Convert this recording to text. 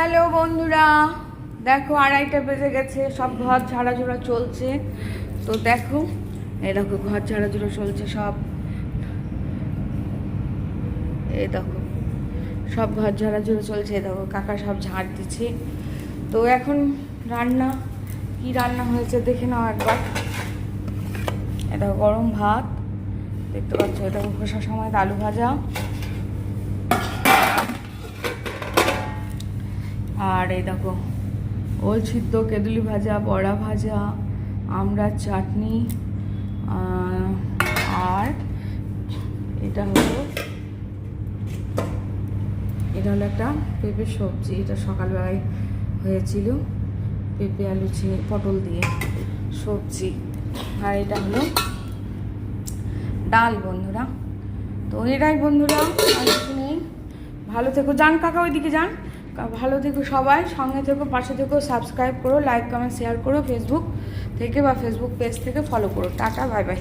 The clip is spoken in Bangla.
হ্যালো বন্ধুরা, দেখো 2:30 বেজে গেছে, সব ঘর ঝাড়াঝোড়া চলছে। তো দেখো, এই দেখো ঘর ঝাড়াঝোড়া চলছে সব। এই দেখো সব ঘর ঝাড়াঝোড়া চলছে। এই দেখো কাকা সব ঝাড় দিচ্ছে। তো এখন রান্না কি রান্না হয়েছে দেখে নাও একবার। এই দেখো গরম ভাত দেখতে পাচ্ছ, এটা খোসা সময় আলু ভাজা, আর এই দেখো ওল সিদ্ধ, কেঁদুলি ভাজা, বড়া ভাজা, আমড়ার চাটনি, আর এটা হলো একটা পেঁপের সবজি। এটা সকালবেলায় হয়েছিল, পেঁপে আলু চিনি পটল দিয়ে সবজি। আর এটা হলো ডাল বন্ধুরা। তো এটাই বন্ধুরা, আর কিছু নেই। ভালো থেকো, যান কাকা ওইদিকে যান। ভালো থেকো সবাই, সঙ্গে থেকো, পাশে থেকো, সাবস্ক্রাইব করো, লাইক কমেন্ট শেয়ার করো, ফেসবুক থেকে বা ফেসবুক পেজ থেকে ফলো করো। Tata, bye bye.